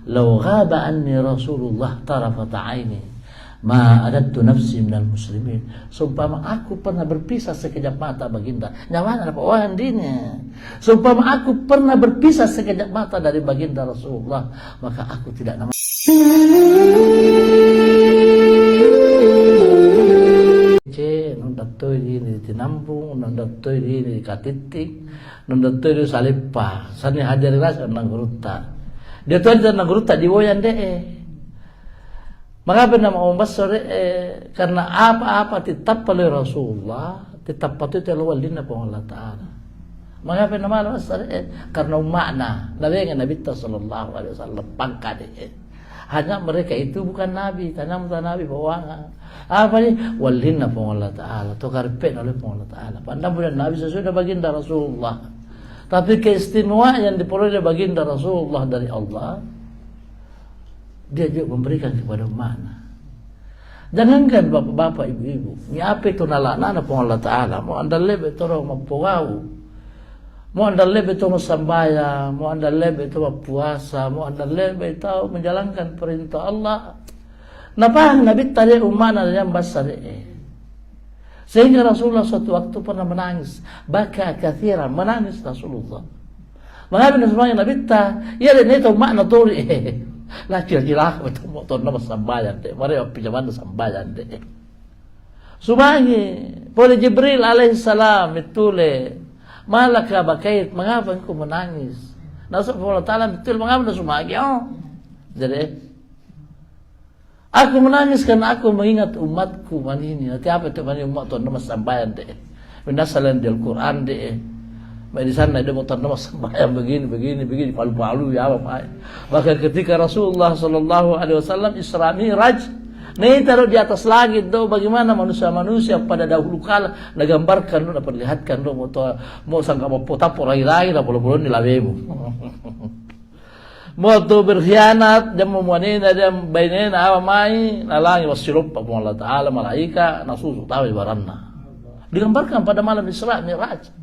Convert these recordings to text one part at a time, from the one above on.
"Law ghaba anni Rasulullah tarafata aini, ma adattu nafsi minal muslimin." Seumpama aku pernah berpisah sekejap mata baginda, nyawana apa wahan dini. Seumpama aku pernah berpisah sekejap mata dari baginda Rasulullah, maka aku tidak nama. Nondatoi ini di Nampung, nondatoi ini di Katitik, nondatoi di Salipa, sani hajar rasa nangguruta. Dia tuh aja nangguruta di Woyan deh. Maka nama ombas sore karena apa-apa tetap oleh Rasulullah, tetap patut terwalina pun Allah Taala. Maka nama ombas sore karena makna Nabi sallallahu alaihi wasallam pangkat hanya mereka itu bukan nabi, karena nabi bawa apa ni walhinna pun Allah Taala, to karpen oleh pun Allah Taala. Pandang bukan nabi sesudah baginda Rasulullah. Tapi keistimewaan yang diperoleh baginda Rasulullah dari Allah, dia juga memberikan kepada mana. Jangankan bapak-bapak, ibu-ibu, ni apa itu nalana pun Allah Taala, mau anda lebih torong mempugau. Mau anda lebih itu sambayang, mau anda lebih itu puasa, mau anda lebih itu menjalankan perintah Allah. Napang Nabi tadi umana yang besar sehingga Rasulullah suatu waktu pernah menangis, baka kathiran, menangis Rasulullah. Mengapa semuanya Nabi tadi? Ya ini itu makna turi. Lah kira-kira betul motor nama sambayang deh, mereka pinjaman sambayang deh. Subangi, boleh Jibril alaihissalam itu le. Malaka bakait, mengapa engkau menangis? Nasab Allah Ta'ala betul, mengapa anda sumagi? Jadi, aku menangis karena aku mengingat umatku manini. Nanti apa itu manini umat tuan nama sambayan deh. Minasalan di Al-Quran deh. Di sana ada motor nama sambayan begini, palu-palu ya apa. Bahkan ketika Rasulullah Sallallahu Alaihi Wasallam Isra Mi'raj, nih taruh di atas langit do, bagaimana manusia-manusia pada dahulu kala nagambarkan do, naperlihatkan do, mau sangka mau potap rai-rai na polo-polo ni labemu. Mau tu berkhianat dan memuanina dan bainina apa mai nalangi wasirup pa Allah Taala malaika nasusu tawi baranna. Digambarkan pada malam Isra Mi'raj.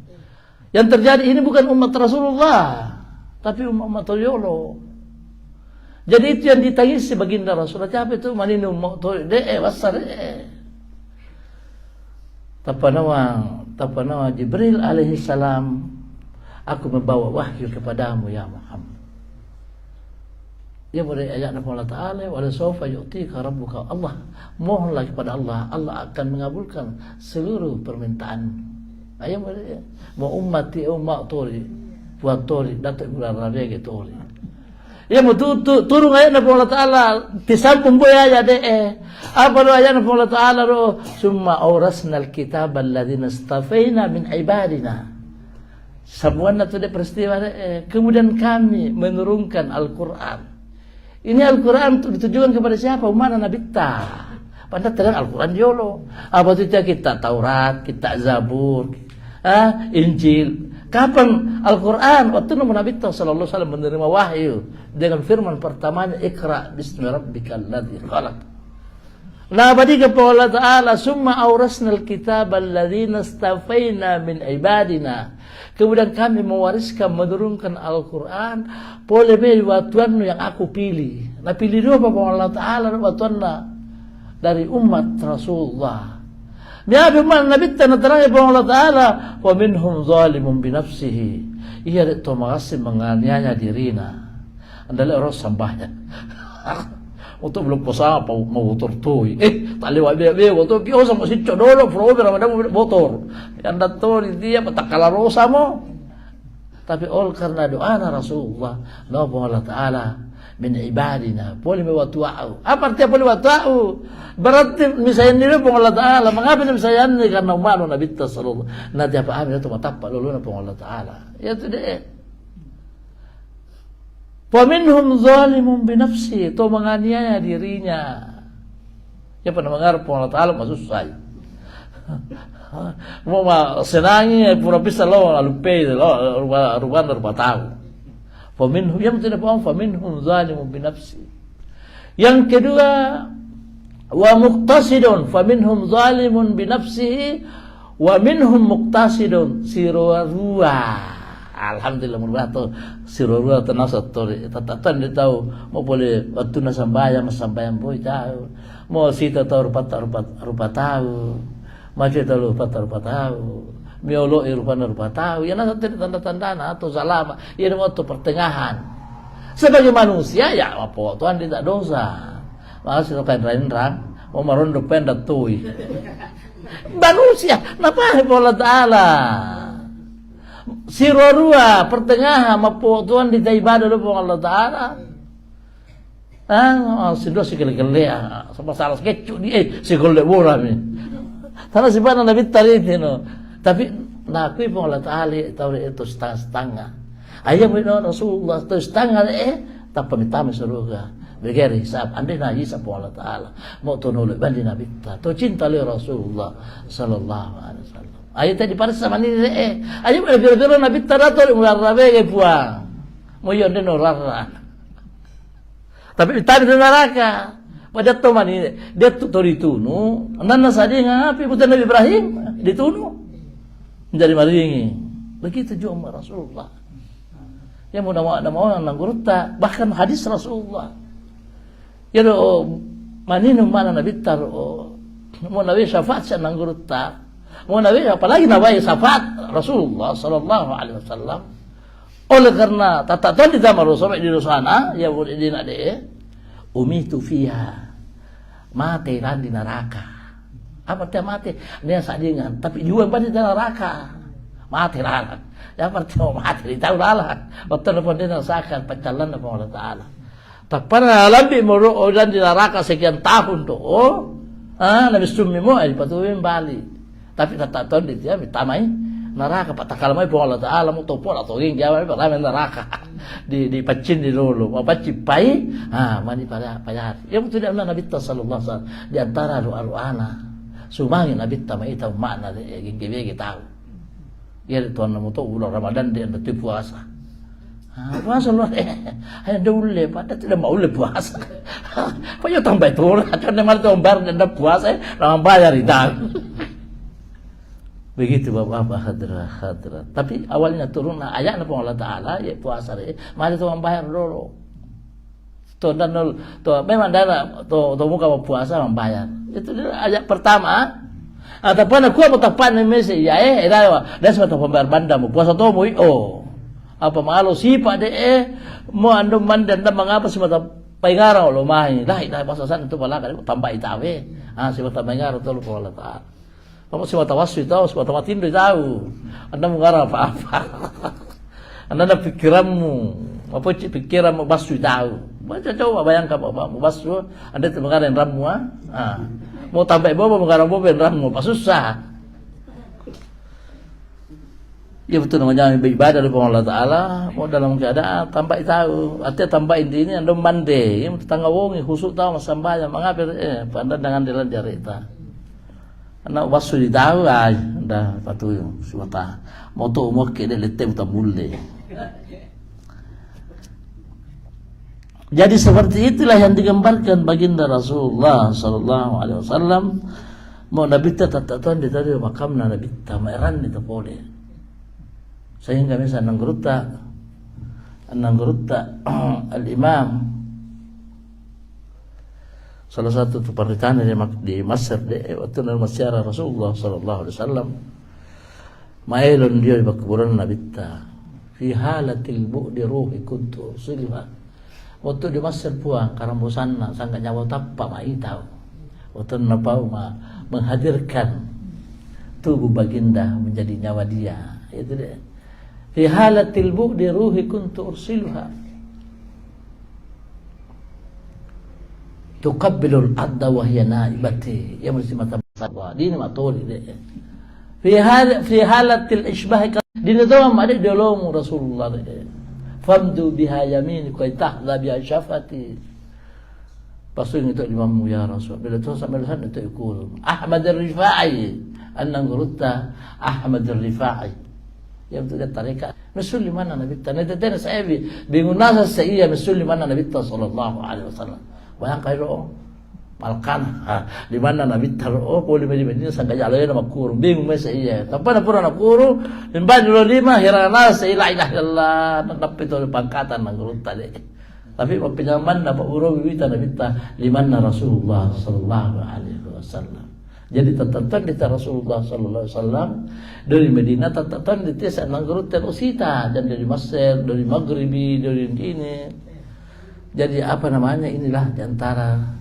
Yang terjadi ini bukan umat Rasulullah, tapi umat Yolo. Jadi itu yang ditangisi baginda Rasulullah. Siapa itu maninu motor wasar Tapanawa Jibril alaihi salam, aku membawa wahyu kepadamu ya Muhammad. Dia boleh ayat Allah Ta'ala, wala sawfa yu'tika rabbuka. Allah, mohonlah kepada Allah, Allah akan mengabulkan seluruh permintaan. Ayat boleh mau ummati ummat tori buat tori datuk bulan Rabiul tori. Ya mau turun ayat Allah Ta'ala tisampung boy aja deh. Apa lo ayat Allah Ta'ala lo summa awrasnal kitab alladzina istafaina min ibadina. Semuanya itu peristiwa kemudian kami menurunkan Al-Quran. Ini Al-Quran ditujukan kepada siapa? Umat Nabi ta. Padahal terang Al-Quran yolo. Apa itu kita Taurat, kita Zabur, Injil. Kapan Al-Quran? Waktu Nabi sallallahu alaihi wasallam menerima wahyu dengan firman pertamanya, Iqra bismi rabbikal ladzi khalaq. Nah, badi kepada Allah Ta'ala, summa awrasnal kitab alladzina istafaina min ibadina. Kemudian kami mewariskan, menurunkan Al-Quran boleh watuan yang aku pilih. Nah, pilih dua apa Allah Ta'ala watuan dari umat Rasulullah. Dia firman Nabi terang Allah Ta'ala, wa minhum zalimun bi nafsihi. Ia itu mengasih menganiaya dirinya. Adalah orang sambahnya. Untuk belum puasa apa mau turtui. Tak lewat dia waktu biasa masih codolo program ada motor. Yang datang dia petakala rosa mo. Tapi all karena doa Rasulullah, Allah Ta'ala min ibadina, boleh mewatu'u. Apa artinya boleh watu'u? Berarti misalnya ini pun Allah Ta'ala. Mengapa misalnya ini? Karena umat Nabi sallallahu. Nanti apa amin itu matapa luluna pun Allah Ta'ala. Ya itu dia. Faminhum zalimun binafsi, itu menganiaya dirinya. Ya pernah mengarap pun Allah Ta'ala masuk saya. Mau senangi pura bisa lo lalu pay lo ruban tahu. Faminhum yang tidak paham, faminhum zalimun binafsi. Yang kedua, wa muqtasidun, faminhum zalimun binafsihi wa minhum muqtasidun, sirwa. Alhamdulillah murah to sirurua to nasat to tatatan dia tahu mau boleh waktu na sambayang boy tahu mau sita tahu rupa tahu macam tahu rupa tahu miolo rupa tahu ya nasa tanda-tanda atau salama ya waktu pertengahan sebagai manusia ya apa Tuhan tidak dosa maka sila kain rendang mau marondo pendat tuh manusia napa Allah Ta'ala sirorua pertengahan mapo Tuhan di ibadah do Allah Taala. Sindo sikele-kele sama salah kecu di sikole bora mi. Tanah sibana nabi tariti no. Tapi nakui po Allah Taala tahu itu setengah-setengah. Ayam itu Rasulullah itu setengah tak pamitami surga. Begeri hisab andai na hisab po Allah Taala. Mau tunul bandi nabi ta. To cinta le Rasulullah sallallahu alaihi wasallam. Ayo tadi pada sama ni ayo biro-biro nabi tarator mularabe ke puang. Mo yon den orara. Tapi tadi di neraka. Pada to mani dia tu ditunu, nana sadi ngapi putra Nabi Ibrahim ditunu. Menjadi maringi. Begitu juga Rasulullah. Ya mau orang nanggurta bahkan hadis Rasulullah. Ya do maninu mana nabi tar mau nabi syafaat nanggurta. Mau nabi apalagi nabi syafaat Rasulullah sallallahu alaihi wasallam. Oleh karena tata di zaman Rasul di sana ya di nade umitu fiha mati lan di neraka. Apa dia mati? Dia sadingan tapi juga pada di neraka. Mati lan. Ya pertama mati di tahu lah. Waktu pun dia rasakan pencalan dari Allah Taala. Tak pernah lebih muru dan di neraka sekian tahun tuh. Nabi sumi mo ay patuloy bali. Tapi tak tahu dia tamai neraka pak takalamay po Allah Taala mo topo atau ging jawab parami neraka di pacin di lolo mau pacipai mani pada payar ya betul dia Nabi sallallahu alaihi wasallam di antara doa-doana sumangin Nabi tamai tahu makna ging gege tahu ya tuan mo to bulan Ramadan dia betul puasa puasa lu hanya dule pada tidak mau le puasa pa yo tambah tur kan mal to bar dan puasa nang bayar itu. Begitu Bapak hadrat. Tapi awalnya turun ayat na Allah Taala ya puasa mari tu membayar dulu. To dan to memang dana to muka puasa membayar. Itu ayat pertama. Ataupun aku mau tapan ni mesi ya dah sebab pembayar banda mo puasa to mo apa malo sipa mo ando mandan na mangapa si mata paingaraw lo mai. Dahil pasasan itu pala kan tambah itawe. Si mata paingaraw to po Allah Taala. Kamu semua tawassu tahu, semua tawatindo tahu. Anda mengarah apa-apa. Anda ada pikiranmu, apa pikiranmu basu tahu. Baca coba bayangkan apa basu, Anda itu mengarah ramu mau tambah bawa mengarah bawa ramu, apa susah. Ya betul namanya beribadah kepada Allah Taala, mau dalam keadaan tambah tahu. Artinya tambah ini Anda mande, yang tetangga wongi khusuk tahu masambaya mengapa Anda dengan jalan jarita. Anak wasu di tahu dah patuh suata moto mo kede letem tamulle. Jadi seperti itulah yang digambarkan baginda Rasulullah sallallahu alaihi wasallam mau nabi tatatan di tadi makamna nabi tamaran itu boleh. Sehingga misalnya nangguruta al-imam salah satu pernikahan di Mesir waktu masyarakat Rasulullah sallallahu alaihi wasallam mailun dia di kuburan Nabi ta fi halatil bu'di ruhi kuntu silha waktu di Mesir puang karena bosanna sangka nyawa tappa mai tahu waktu napau menghadirkan tubuh baginda menjadi nyawa dia itu dia fi halatil bu'di ruhi kuntu ursilha tuqabbilul adda wa hiya naibati ya mesti mata Allah dini matoli fi halatil ishbah dini dawam ada diolong Rasulullah famdu biha yamin ka tahla biha syafati pasung itu imammu ya Rasul bila tu sampai sana itu ikut Ahmad ar-Rifai an-Nangurutta Ahmad ar-Rifai yang itu dia tarekat mesul di mana Nabi ta nada saya bingung nasa saya mesul di mana Nabi sallallahu alaihi wasallam bayang kairo Malkan, di mana Nabi taruh boleh di Madinah sangka jalan nama kurung bingung masa iya. Tanpa pura nak kurung, limban dulu lima hirana la ilaha illallah, tapi itu pangkatan nangurut tadi. Tapi pinjaman dapat urung wita Nabi ta limanna Rasulullah sallallahu alaihi wasallam. Jadi tentang di Rasulullah sallallahu alaihi wasallam dari Madinah tentang di tes nangurut terusita dan dari Mesir, dari Maghribi, dari ini. Jadi apa namanya inilah di antara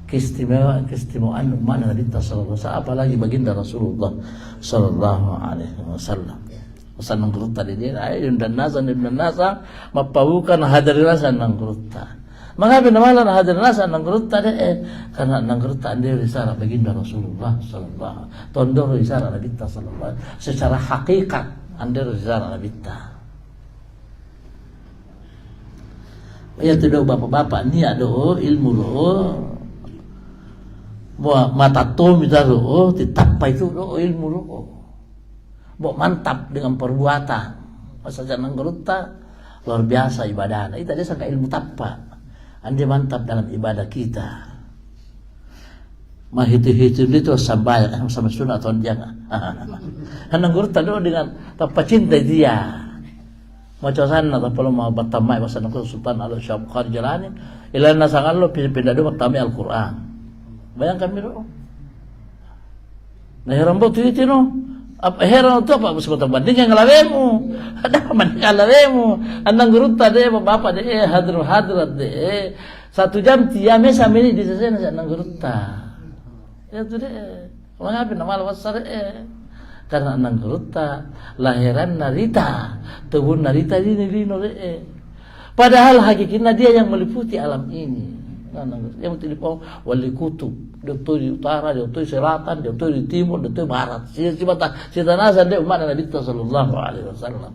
keistimewaan umat Nabi sallallahu alaihi wasallam, apalagi baginda Rasulullah sallallahu alaihi wasallam. Pesan nangruta di dia ayun dan nasa mapabukan hadirilasan nangruta. Mengapa namalan hadirilasan nangruta deh? Karena nangruta dia risalah baginda Rasulullah sallallahu alaihi wasallam. Tondor risalah Nabi sallallahu alaihi wasallam secara hakikat anda risalah Nabi. Ya tidak bapak-bapak ni ada ilmu lo mata tu misalnya ditapai itu ilmu lo mantap dengan perbuatan masa jangan geruta luar biasa ibadah itu dia sangka ilmu tapa anda mantap dalam ibadah kita mah hitu-hitu itu sampai sama sunat atau jangan karena geruta dulu dengan tapa cinta dia macam sana tapi lo mau bertamai masa nak Sultan Al-Syabqar jalani ilan nasangan lo pindah dulu bertamai Al-Quran bayangkan miro nah heran bau itu no apa heran itu apa sebab banding yang ngalawemu ada banding ngalawemu andang guru tadi bapak deh hadrat deh 1 jam tiap mesa ini di sana andang guru ta ya tu deh mengapa nama wasar karena andang guru ta lahiran narita tubuh narita ini deh padahal hakikatnya dia yang meliputi alam ini. Yang telepon wali kutub, dia tu di utara, dia tu di selatan, dia tu di timur, dia tu di barat. Sita nasan dia umat Nabi sallallahu alaihi wasallam.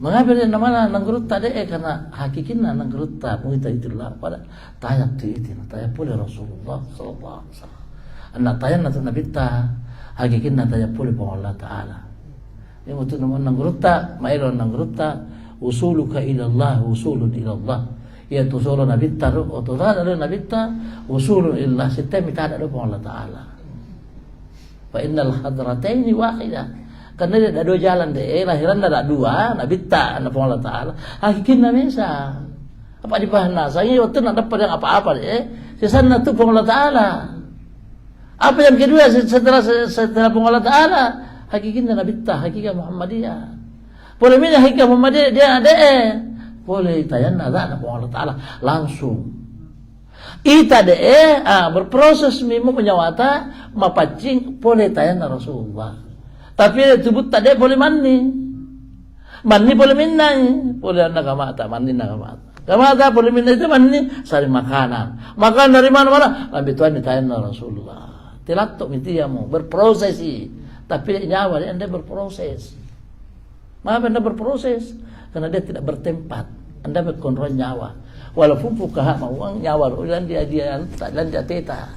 Mengapa dia nama nanggrut tadi karena hakikatnya nanggrut tak mungkin itulah pada tayak itu, tayak pula Rasulullah sallallahu alaihi wasallam. Anak tayak Nabi ta hakikatnya tayak pula Allah Taala. Yang itu nama nanggrut tak, mairon nanggrut tak, usuluka ila Allah, usulun ila Allah. Ya tusolo Nabi taruh atau ada Nabi ta usulun illah sistem kita ada Allah Taala. Fa innal hadrataini wahidah. Karena dia ada 2 jalan deh, lahiran ada 2, Nabi ta ada Allah Taala. Hakikatnya mesa. Apa di bahana? Saya waktu nak dapat yang apa-apa deh. Sesana tu Allah Taala. Apa yang kedua setelah Allah Taala? Hakikatnya Nabi ta, hakikat Muhammadiyah. Boleh mina hakikat Muhammadiyah dia ada boleh tayana ada Allah Taala langsung. Ita deh berproses mimo menyawata mapacing boleh tayana Rasulullah. Tapi sebut tadi boleh mani boleh minai, boleh anak kamata mani nak kamata boleh minai itu mani sari makanan. Makan dari mana-mana Nabi Tuhan tayana Rasulullah. Tilatok mitiamu berproses tapi nyawa dia anda berproses. Maaf anda berproses karena dia tidak bertempat. Anda berkontrol nyawa. Walaupun fukaha mau nyawa dan dia teta.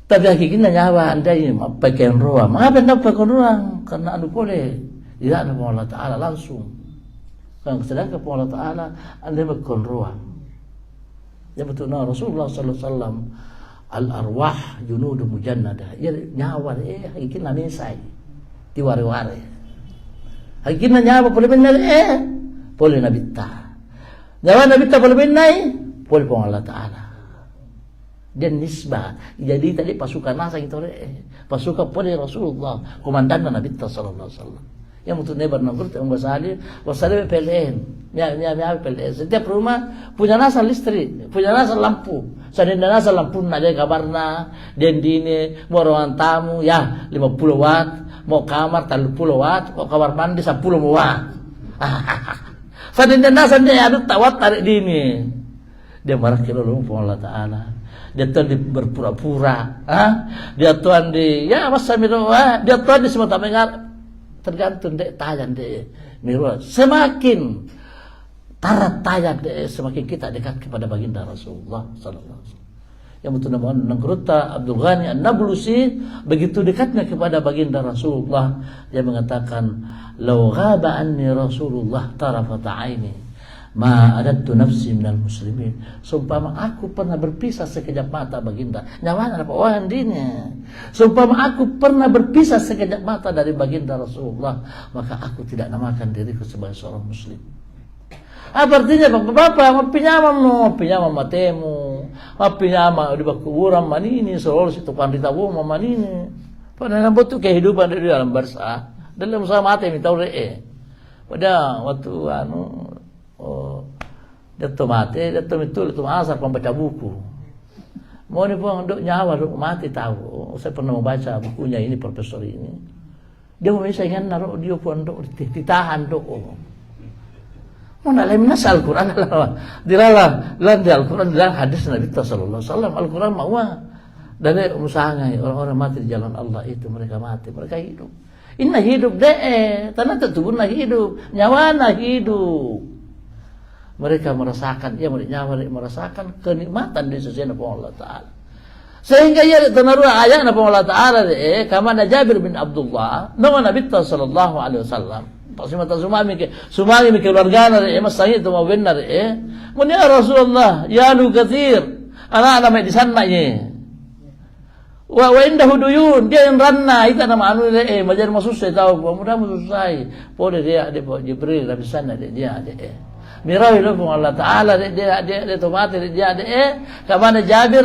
Tapi hakikatnya nyawa Anda ini pakai roh. Mengapa Anda pakai roh? Karena anu boleh. Tidak ada Allah Taala langsung. Kalau sedangkan Allah Taala Anda berkontrol roh. Ya betul Rasulullah sallallahu alaihi wasallam al-arwah junudu mujannadah. Ya nyawa hakikatnya mesai. Diwari-wari. Hakikatnya nyawa boleh benar boleh Nabi ta. Nyawa Nabi ta boleh benar boleh pun Allah Taala. Dan nisbah. Jadi tadi pasukan nasa itu pasukan boleh Rasulullah, komandan Nabi ta sallallahu alaihi wasallam. Yang untuk nebar nanggur yang basali PLN. Ya PLN. Setiap rumah punya nasa listrik, punya nasa lampu. Sadenda nasa lampu nak ada kabarna, dan dini mau ruangan tamu ya 50 watt. Mau kamar 30 watt, mau kamar mandi 10 watt. Sadin nasan dia adut tawat tarik dini. Dia marah kilo Allah Taala. Dia tuan di berpura-pura, dia tuan di ya masa miro, dia tuan di semua mengar tergantung dek tayan dek miro. Semakin tarat tayan dek semakin kita dekat kepada baginda Rasulullah sallallahu alaihi wasallam. Yang betul nama Nangruta Abdul Ghani An-Nablusi begitu dekatnya kepada baginda Rasulullah, dia mengatakan lau ghaba anni Rasulullah tarafata aini Ma adattu nafsi minal muslimin. Seumpama aku pernah berpisah sekejap mata baginda. Nyawana apa wahan dini. Seumpama aku pernah berpisah sekejap mata dari baginda Rasulullah, maka aku tidak namakan diriku sebagai seorang muslim. Apa artinya bapak-bapak mapinyama matemu, mapinyama di kuburan manini, seolah itu pandita wong manini. Pada butuh kehidupan di dalam bersah, dalam sama mati minta pada waktu Dato mati, Dato itu asal pembaca buku. Mau nih pun untuk nyawa mati tahu. Saya pernah membaca bukunya ini profesor ini. Dia misalnya naruh dia pun untuk ditahan doa. Mau nak lain nas Al-Quran lah. Dilalah, di Al-Quran dalam hadis Nabi Sallallahu Alaihi Wasallam. Al-Quran mau dari usaha orang-orang mati di jalan Allah itu mereka mati, mereka hidup. Inna hidup deh, tanah tubuhna hidup, nyawana hidup. Mereka merasakan, merasakan kenikmatan di sisi Allah Ta'ala. Sehingga ia ditenaruh ayat Allah Ta'ala kama Jabir bin Abdullah, nama Nabi Sallallahu Alaihi Wasallam. Pasimata sumami ke keluarga mas sangi itu mau benar muni Rasulullah ya lu kathir anak-anak may di sana wa indahu duyun dia yang ranna itu nama anu majar masusay tahu mudah masusay pole dia Jibril Nabi sana dia mirawi lo Allah Ta'ala dia tomate dia kamana Jabir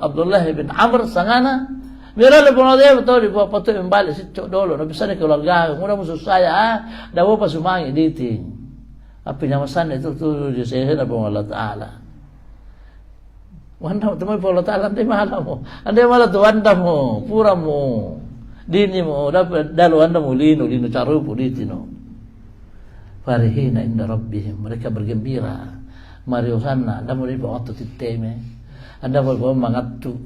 Abdullah bin Amr sangana mirawi lo dia betul di bawah patu embali situ dolo Nabi sana keluarga mudah masusay dawo pa sumangi diti api nyamasan itu tuh di sehe Allah Ta'ala. Wanda temui Allah Ta'ala andai malamu andai malah tu wanda mo pura mo dini mo dapat dalu wanda mo lino carupu ditino farihina inda rabbihim mereka bergembira mariosana anda mau dibawa waktu titeme anda mau dibawa mangatu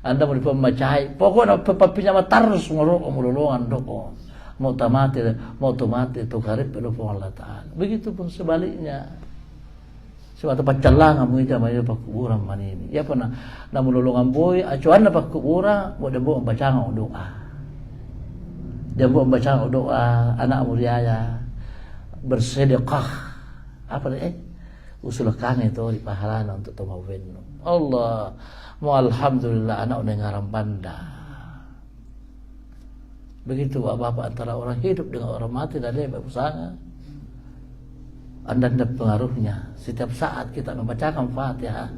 anda mau dibawa macai pokoknya papinya matarus ngololongan doko mau tomate tu karib pelo Allah Ta'ala begitu pun sebaliknya. Sebab tempat calang amu ija mayo pakuburan manini. Ya pernah namun lolongan boy acuan na pakuburan mo debo membaca doa. Debo membaca doa anak muliaya bersedekah apa usulkan itu di pahalana untuk tomawin. Allah mu alhamdulillah anak ngaram banda. Begitu bapak antara orang hidup dengan orang mati dan dia berusaha. Anda pengaruhnya setiap saat kita membacakan Fatihah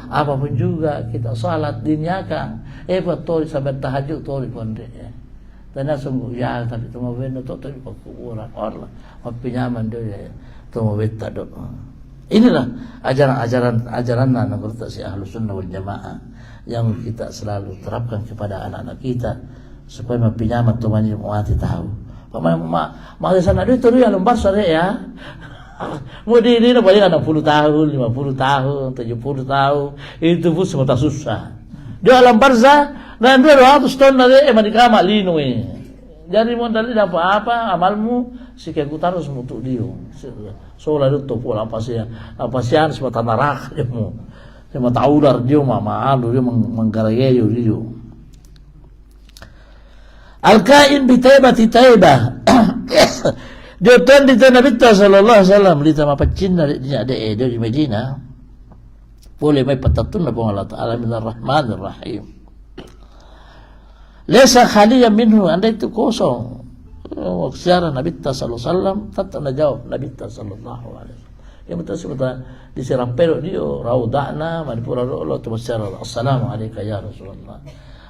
apapun juga kita salat dinyakan betul sampai tahajud tori konde tanya sungguh ya tapi tu mau benda tu di kuburan Allah mapinyaman dia tu mau beta do inilah ajaran menurut si Ahlus Sunnah wal Jamaah yang kita selalu terapkan kepada anak-anak kita supaya mapinyaman tu mati tahu paman sana dia tu yang lembar sore ya. Mau di ini banyak 60 tahun, 50 tahun, 70 tahun, itu pun semata susah. Dia alam barzah, dan dia 200 tahun dari manikama lino Jadi mau dari apa amalmu si kekutaros mutu dia. Soalnya itu pola apa sih semata narak dia mu, semata ular dia malu dia menggarayeyo dia. Al-Kain bitaibati taibah. Dia tuan di Nabi Sallallahu Alaihi Wasallam di tempat Cina dia di Medina boleh mai patatun na Allah Ta'ala minar rahmanir rahim laysa khaliyan minhu anda itu kosong sejarah Nabi Sallallahu Alaihi Wasallam tak jawab Nabi Sallallahu Alaihi Wasallam yang betul sebetulnya di serampero dia raudana manipura Allah tabaraka assalamu alayka ya Rasulullah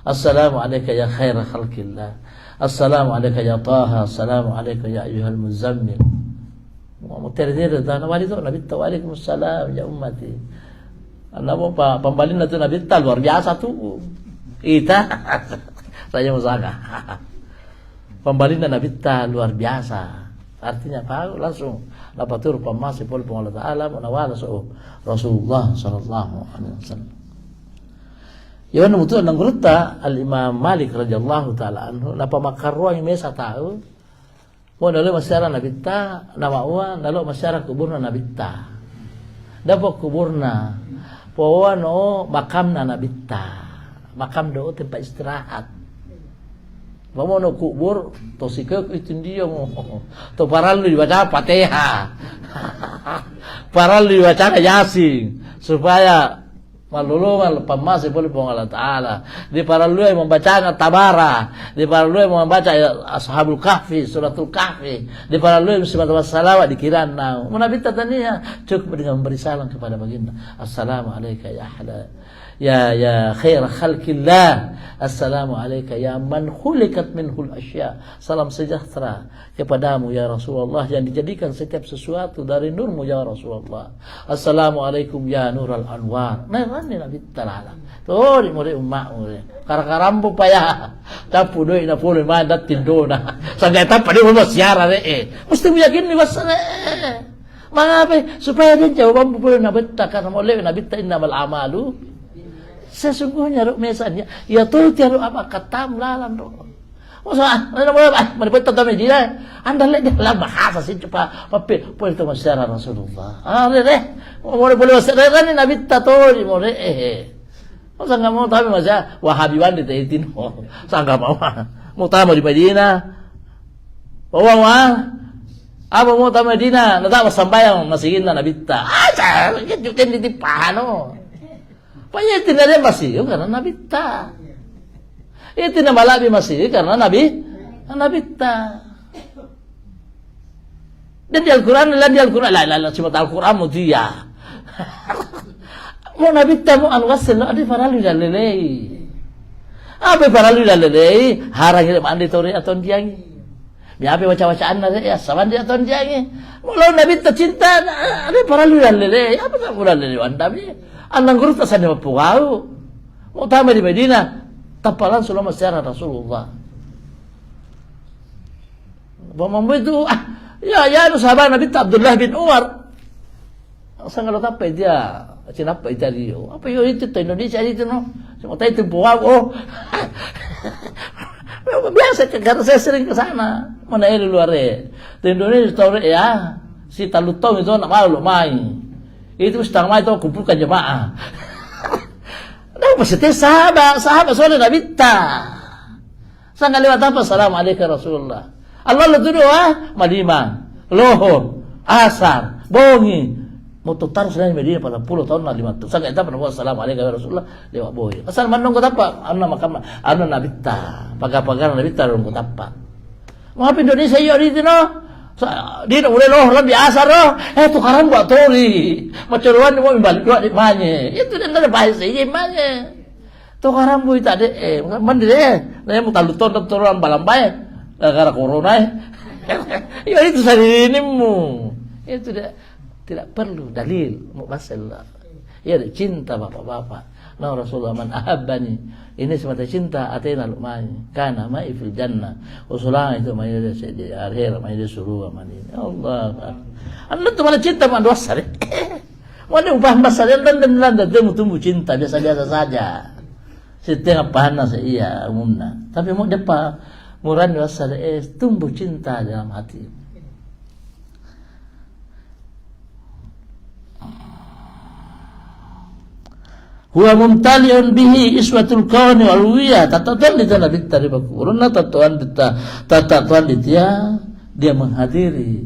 assalamu alayka ya khair khalqillah Assalamu alayka ya Taha, assalamu alayka ya ayyuhal muzammil. Mau terdir dan Nabi Waalaikumsalam ya ummati. Allah pembalin itu Nabi luar biasa tuh. Ita saya musaka. Pembalin Nabi luar biasa. Artinya apa? Langsung lapatur pamasi pol Allah Ta'ala munawala Rasulullah sallallahu alaihi wasallam. Yawan mutu nang gurta al-Imam Malik radhiyallahu taala anhu napa makarwa yang mesa tahu mo nalo masyara nabita nama wa nalo masyara kuburna nabita dapo kuburna powano makamna nabita makam do tempat istirahat Mau no kubur, to sikap itu dia mo. To paral dibaca Fatihah. Paral dibaca Yasin supaya malulungan pemasi boleh Allah Ta'ala. Di paral yang membaca Tabara, di paral yang membaca Ashabul Kahfi, Suratul Kahfi, di paral yang semata salawat dikira nau. Menabita tania cukup dengan memberi salam kepada baginda. Assalamualaikum ya ahla ya khair khalqillah, assalamu alayka ya man khuliqat minhul asya. Salam sejahtera kepadamu ya Rasulullah yang dijadikan setiap sesuatu dari nurmu ya Rasulullah. Assalamualaikum ya nurul anwar. Nah ini Nabi talala tuh di mulai umat mulai karakarambu payah tapu doi na puluh mandat tindona sampai tapa dia mau siara mesti yakin nih wasana mengapa supaya dia jawab puluh nabi karena mulai nabi innamal amalu sesungguhnya ruk mesannya ya tuh tiaru apa katam lalan ruk masa mana betul tahu dia anda lihat dalam bahasa sih coba apa itu masyarakat Rasulullah deh boleh masyarakat ini nabi tatori boleh masa nggak mau tahu masa wahabiwan ditaitin saya mau tahu di Madinah apa mau tahu Madinah nggak sampai yang masih ingin nabi ta juga di pano. Pokoknya itu tidak masih karena Nabi ta. Itu nama Nabi masih karena Nabi ta. Dan di Al-Quran, lah cuma Al-Quran mau dia. Mau Nabi ta mau anwasil, ada faralu lalai. Apa faralu lalai? Harang hidup andi tori atau diangi. Biar apa baca-bacaan nasi ya, sama dia atau diangi. Mau Nabi ta cinta, ada faralu lalai. Apa tak faralu lalai anda bi? Anang guru tak sadar pugau, mau tahu di Madinah, tapalan selama sejarah Rasulullah. Bawa itu, ya sahabat Nabi Abdullah bin Umar. Sangat lo apa dia, kenapa itu dia? Apa itu Indonesia itu no? Cuma tahu itu pugau. Biasa karena saya sering ke sana, mana di luar di Indonesia tahu ya, si talutong itu nak malu main. Itu setengah itu kumpulkan jemaah. Nah, maksudnya sahabat soalnya Nabi ta. Sangat lewat apa? Assalamualaikum Rasulullah. Allah itu doa Madinah, Lohor, Asar, Bongi. Mau tutar selain Madinah pada puluh tahun lah 5 tahun. Sangat itu pernah Assalamualaikum Rasulullah lewat Bongi. Asal mandong kau apa? Anu makam, anu Nabi ta. Pagar-pagar Nabi ta dong kau apa? Mau Indonesia yo di no? Dia tak boleh loh biasa loh. Tukaran buat tori. Macam mau balik dua di mana? Itu dan ada bahasa ini mana? Tukaran buat tak ada. Mana dia? Saya mau taluton turun balam baik. Gara corona. Ya itu sendiri ini mu. Itu tidak perlu dalil masalah. Ya cinta bapak-bapak. Nah Rasulullah man ahabbani. Ini semata cinta atina lu'mani kana ma'i fil jannah usulah itu ma'i di akhir ma'i di surga mani Allah anda tuh malah cinta man wasar mana upah masalah dan tumbuh cinta biasa-biasa saja setengah pahana iya umumnya tapi mau depa muran wasar tumbuh cinta dalam hati. Huwa mumtaliun bihi iswatul kauni wal wiyah tatatuan di tanah bitta di bakuruna tatatuan dia menghadiri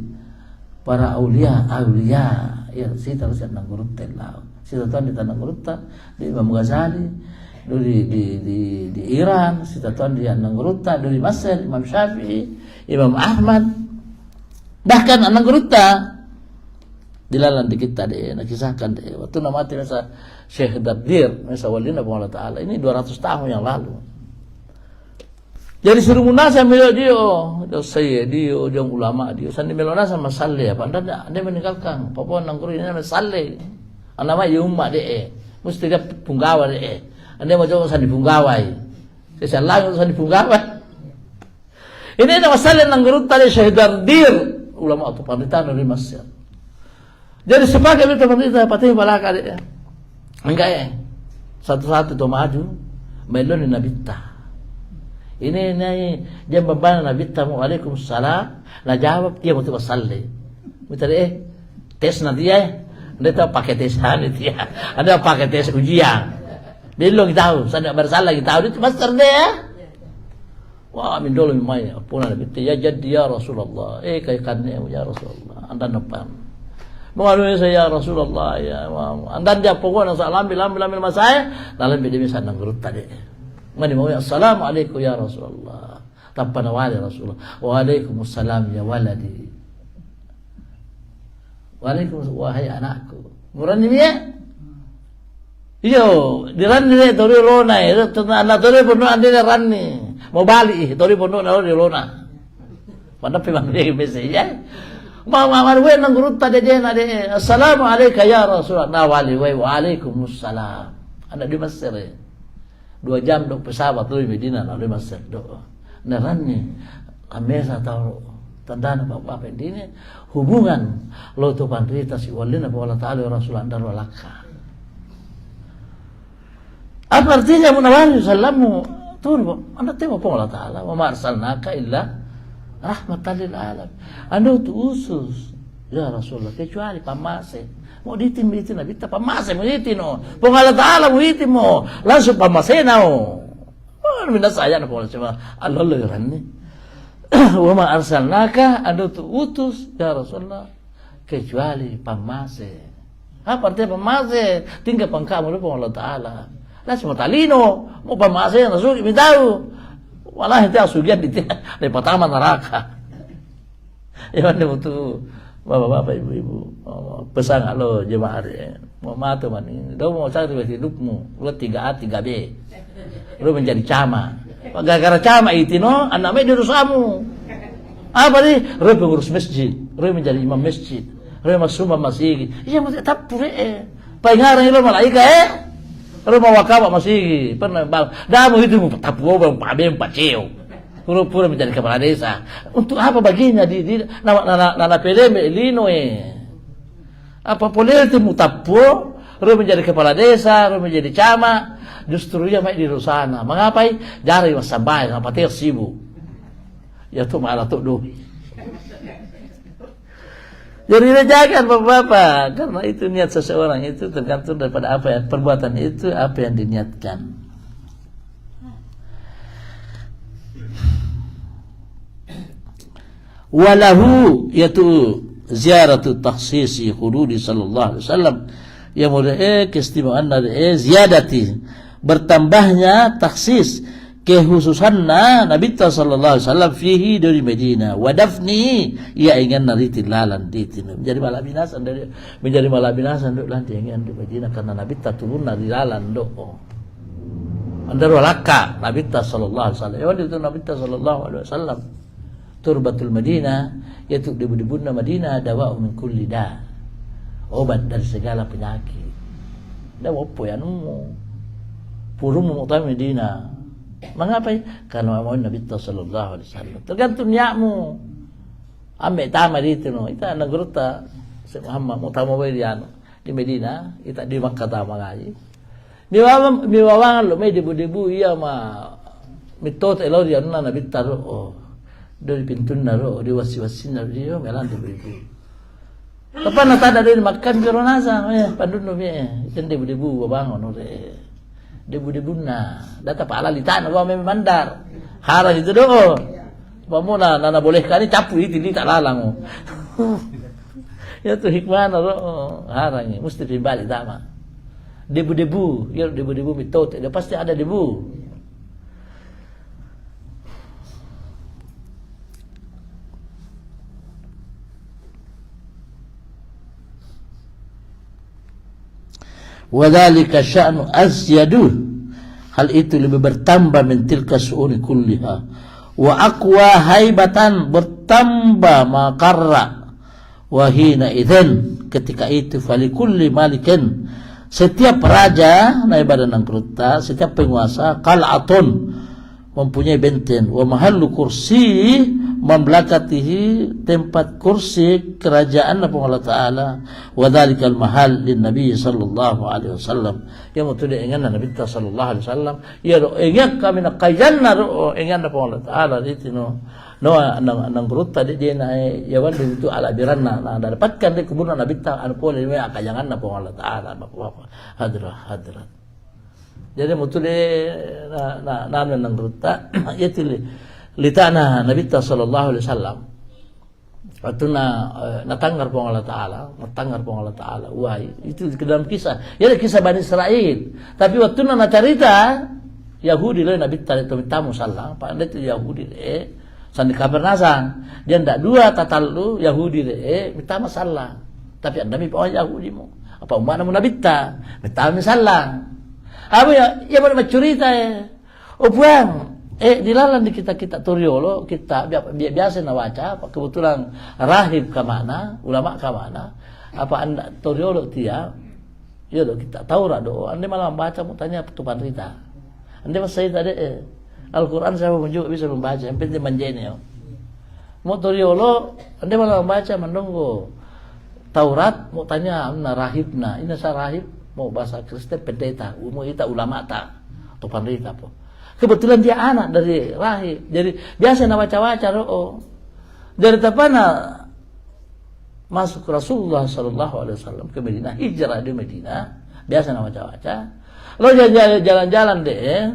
para aulia ya si terus nang gurut telau si tatuan di tanah gurutta di Imam Ghazali di Iran si tatuan di nang gurutta dari Mesir Imam Syafi'i Imam Ahmad bahkan nang gurutta dilalan di kita deh nakisahkan deh waktu nama masa Syekh Dardir masa walina Allah Ta'ala ini 200 tahun yang lalu jadi suruh munasah melo dia saya dia ulama dia sandi melona sama saleh apa anda meninggalkan apa nangkuri ini saleh nama yumma deh mesti dia punggawa deh anda mau coba sandi punggawai saya langsung sandi punggawai ini nama saleh nangkurut tadi Syekh Dardir ulama atau panitia dari Mesir. Jadi sebagai itu pemerintah patih balaka dia. Enggak ya. Satu-satu itu maju melon Nabi ta. Ini dia membana Nabi ta Waalaikumsalam. Nah jawab dia mau salli. Minta tes nanti ya. Dia tahu pakai tes nanti ya. Ada pakai tes ujian. Belum tahu, saya bersalah kita tahu itu master dia. Wah, min dolo min mai puna bitti ya jaddi ya Rasulullah. Kay kanne ya Rasulullah. Anda depan. Mengalui saya ya Rasulullah ya. Anda dia pokoknya salam bilang masaya. Lalu dia bisa nangurut tadi. Mani mau assalamualaikum ya Rasulullah. Tanpa nawali Rasulullah. Waalaikumsalam ya waladi. Waalaikumsalam wahai anakku. Murani dia. Iyo, diranni ne tori rona itu anak tori pun ande ranni. Mau balik tori pun tori rona. Mana pemang dia mesej. Mau we nangurut tadi dia nade. Assalamualaikum ya Rasulullah. Nawali wa waalaikumsalam. Anak di Mesir. 2 jam dok pesawat dari Medina lalu Mesir dok. Neranni amesa tahu tanda apa ini hubungan lo tu pandrita si walina Allah Taala Rasulullah dan walaka. Apa artinya Nabi sallamu tuh anda tengok Allah Taala wa ma arsalnaka illa rahmatan lil alamin. Anda utus ya Rasulullah kecuali pamase. Mau ditin Nabi ta pamase mo ditino. Pong Allah Taala mo ditin mo langsung pamase na o. Mina saya na po siya. Allah lo ranni. Wa ma arsalnaka anda utus ya Rasulullah kecuali pamase. Apa artinya pamase? Tinggal pangkamu po Allah Taala. Langsung talino mo pamase na sugi bitaw. Wala hindi asugian dito. Di pertama neraka. Iwan dia butuh bapak-bapak ibu-ibu pesan lo jemaah mau mati mani do mau cari hidupmu lo 3A 3B lo menjadi cama gara-gara cama itu no anaknya dirusamu apa nih lo pengurus masjid lo menjadi imam masjid lo masuk masjid iya masih tapur pengarang lo malaikat lo mau wakaf masih pernah bang dah mau itu mau tapur bang pabem paceo pura-pura menjadi kepala desa. Untuk apa baginya di nana PDM Lino apa boleh itu mutapo, ru menjadi kepala desa, ru menjadi camat, justru ia mai di rusana. Mengapai? Jari masabay, apa sibuk. Ya tu malah tu do. Jadi jangan bapak-bapak, karena itu niat seseorang itu tergantung daripada apa yang perbuatan itu apa yang diniatkan. Walahu yaitu ziaratu takhsisi khududi sallallahu alaihi wasallam yang mulai keistimewaan dari ziyadati bertambahnya takhsis kekhususanna Nabi sallallahu alaihi wasallam fihi dari Medina wa dafni ia ingin nariti lalan ditinu menjadi malah binasan dok lanti ingin di Medina karena Nabi turun dari lalan dok andar walaka Nabi sallallahu alaihi wasallam ya itu Nabi sallallahu alaihi wasallam turbatul Madinah yaitu debu-debuna Madinah dawa'u min kulli da obat dari segala penyakit dawa apa ya numu purum mutam Madinah mengapa karena mau Nabi sallallahu alaihi wasallam tergantung niatmu ambek tama itu no kita nagrota Muhammad mutama di Madinah kita di Makkah tama ngaji miwawangan lo may debu-debu iya ma mitot elor ya Nabi taruh dari pintu naro di wasi-wasi naro dia melan debu-debu. Tapi nak ada dari makan biro nasa, pandun no ikan debu-debu babangon ore. Debu-debu na, data pala litan apa memandar. Harang itu do. Pamu na boleh kali capu itu tak lalang. Ya tu hikmah naro harang mesti dibalik sama. Debu-debu, ya debu-debu mitot, dia pasti ada debu. Wadzalika sya'nu asyadu hal itu lebih bertambah min tilka su'uni kulliha wa aqwa haibatan bertambah makarra wa hina idzan ketika itu falikulli malikin setiap raja na ibadah nangkruta setiap penguasa qal'atun mempunyai benteng wa mahallu kursi memblakatihi tempat kursi kerajaan Allah Ta'ala wa dhalikal mahal lin Nabi sallallahu alaihi wasallam yang mutu dengan Nabi sallallahu alaihi wasallam ya ingat kami nak kajanna ingat Allah Ta'ala ditino no nang berutta dia na ya wan itu ala biranna na dapatkan di kubur Nabi ta an pole me akajangan Allah Ta'ala hadrat jadi mutu nang berutta ya tili litana Nabi sallallahu alaihi wasallam waktu natanggar pong Allah Ta'ala wahai itu ke dalam kisah ya kisah Bani Israel tapi waktu na carita Yahudi le Nabi tamu sallam pa itu Yahudi le sandi kabar nasang dia ndak dua tatal Yahudi le minta masalah tapi anda mi pong Yahudi mo apa umat namun Nabi ta minta masalah apa ya mana cerita buang dilalan di kita Toriolo kita biasa na waca kebetulan rahib ke mana ulama ke mana apa anda Toriolo tia ya do kita tahu do anda malah baca mau tanya tupan rita anda mas saya tadi Al-Quran saya pun juga bisa membaca yang penting manjene mau Toriolo anda malah baca menunggu Taurat mau tanya na rahibna ini sa rahib mau bahasa Kristen pendeta mau kita ulama ta tupan rita po. Kebetulan dia anak dari rahib. Jadi biasa na baca-baca dari tapana masuk Rasulullah sallallahu alaihi wasallam ke Madinah, hijrah di Madinah, biasa na baca-baca. Lalu jalan-jalan deh.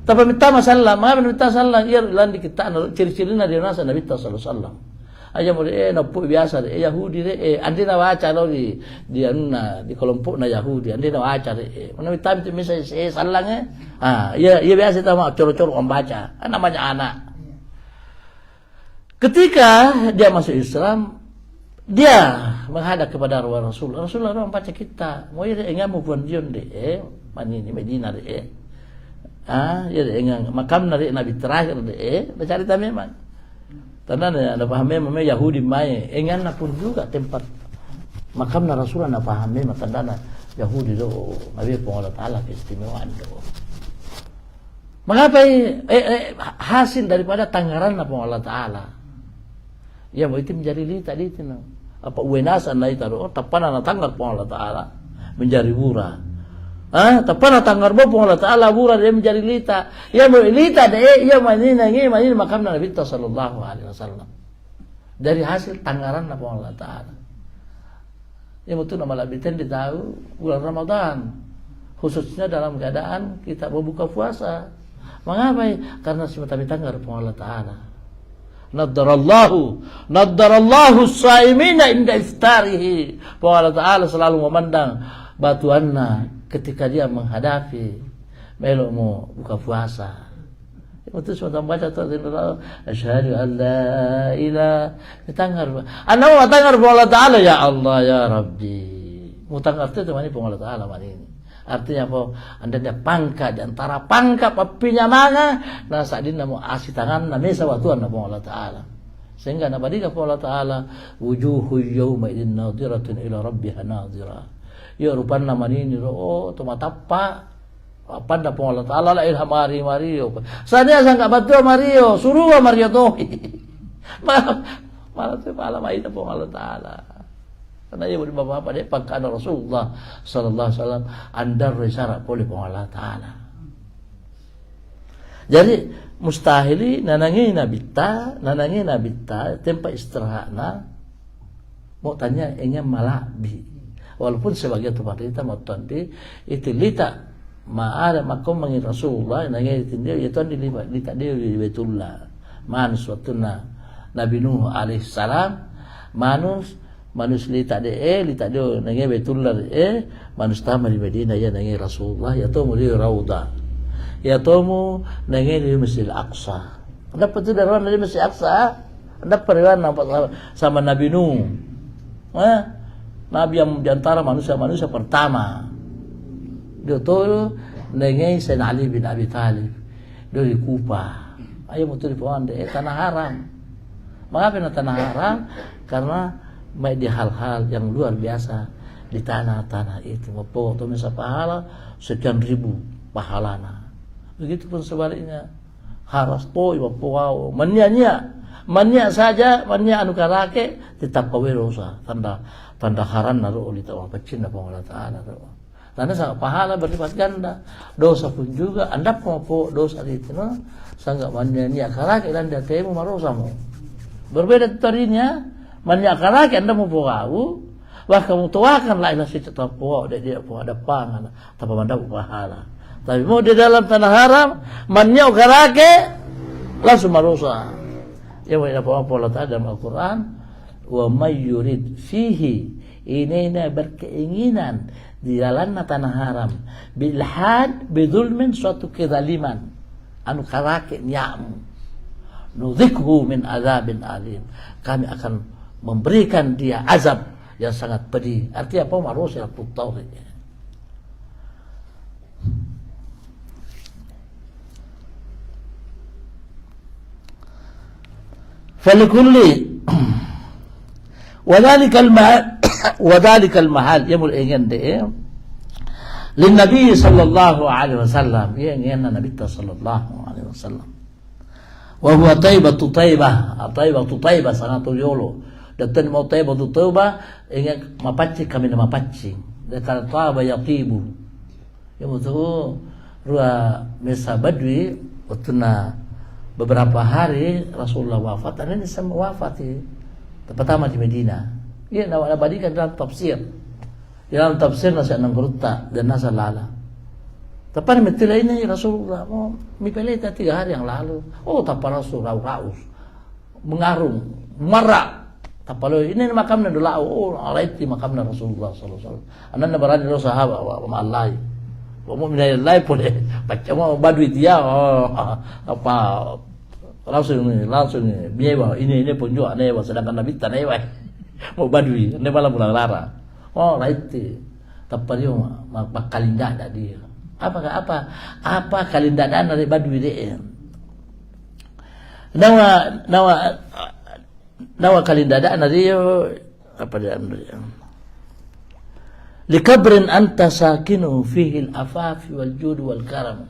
Tapi minta masalah, minta salah ia lan di kita ciri-cirina dia nasa Nabi sallallahu alaihi wasallam. Aja mo napu biasa Yahudi andi na waca lo di kelompok na Yahudi andi na waca mana mitam tu misalnya salangnya ia biasa tama coro-coro membaca namanya anak ketika dia masuk Islam dia menghadap kepada Rasulullah membaca kita mau ia enggak mau buan dion manini Medina ia enggak makam Nabi terakhir mencari memang karena ada pahamnya Yahudi mai engan pun juga tempat makam Rasulullah na pahamnya matandana Yahudi do Nabi Allah Taala keistimewaan do. Mengapa hasil daripada tanggaran Allah Taala. Ya mau itu menjadi lita itu apa uenasan na itu tapana na tanggar Allah Taala menjadi bura. Tapana tanggar Allah Taala bura dia menjadi lita. Ya lita deh ia manina makam Nabi sallallahu alaihi wasallam. Dari hasil tanggaran Allah Taala. Ya betul nama labitan ditahu bulan Ramadan. Khususnya dalam keadaan kita berbuka puasa. Mengapa? Karena semata tanggar Allah Taala. Naddarallahu as-saimina inda iftarihi. Allah Taala selalu memandang batuanna ketika dia menghadapi melok mau buka puasa. Itu sudah baca tu asyhadu an la ilaha tanggar. Anda mau tanggar Allah Taala ya Allah ya Rabbi. Mau tanggar itu mana Allah Taala mana ini. Artinya apa? Anda dia pangkat di antara pangkat apinya mana nah saat ini mau asih tangan na mesa watuan na Allah Taala. Sehingga nabadiga Allah Taala wujuhu yawma idin nadiratun ila rabbiha nadhirah. Ya rupanya manini tumatapa pada Allah Taala la ilham Mario. Saya sangka betul Mario, suruh Mario tuh. Malah tu malam itu Allah Taala. Karena ia bapak dia pangkat Rasulullah sallallahu alaihi wasallam andar risara oleh Allah Taala. Jadi mustahili nanangi nabita tempat istirahatna mau tanya ingin malabi. Walaupun sebagai tempat kita mau tadi itu lita ada makom mengi Rasulullah nanya itu dia itu lita dia di Baitullah manus waktu Nabi Nuh alaihi salam manus lita dia nanya Baitullah manus tama di Madinah ya nanya Rasulullah ya tomu di Raudah ya tomu nanya di Masjid Al-Aqsa dapat tu dari Masjid Al-Aqsa dapat periwan nampak sama Nabi Nuh Nabi yang diantara manusia pertama. Dia tu nengai Sayyidina Ali bin Abi Thalib. Dia di Kufa. Ayo betul di pohon tanah haram. Mengapa tanah haram? Karena di hal-hal yang luar biasa di tanah-tanah itu. Waktu misa pahala sekian ribu pahalana. Begitupun sebaliknya. Haras toy wapau manya saja anu karake tetap kawirosa tanda haran naruh oleh Allah pecin Allah Taala. Karena sangat pahala berlipat ganda. Dosa pun juga anda mau dosa itu sangat manya karake dan dia temu marosamu. Berbeda tadinya manya karake anda mau kau wah kamu tuakan lah ilah secepat po dia po ada pangan tanpa manda pahala. Tapi mau di dalam tanah haram manya karake langsung marusa. Ya apa Allah Ta'ala dalam Al-Quran, wa may yurid fihi, ini berkeinginan di dalam tanah haram, bilhad bidulmin, suatu kezaliman, anu karake nyamu, nudzikhu min azabin alim, kami akan memberikan dia azab yang sangat pedih. Artinya apa? Marusa tauhid. Falikulli وذلك المحال يمل إيجان ده للنبي صلى الله عليه وسلم إيجان النبي صلى الله عليه وسلم وهو طيبة sangat yolo dan mau taibatu tauba ingat mapaci kami nama mapaci dan kalau tauba yaqibu ya betul rua mesa badwi waktu beberapa hari Rasulullah wafat, dan ini sama wafat pertama di Medina. Ia nabadikan dalam tafsir. Dalam tafsir nasa enam gerutta dan nasa lala. Tapi metila ini Rasulullah mau mipelita 3 hari yang lalu. Oh, tapa Rasul raus mengarung, marah. Tapalo ini makamnya dulu. Oh, alaiti makamnya Rasulullah sallallahu alaihi wasallam. Anna barani sahabat wa Allah. Wa mu'minai lain boleh baca mau badui dia apa langsung biaya ini punjuk aneh sedangkan Nabi tanah mau badui ini malah pulang lara. Oh right, tapi dia kalinda ada dia apa kalinda ada dari badui dia nawa kalinda ada dari apa dia likabrin anta sakinu fihi al-afaf wal jud wal karam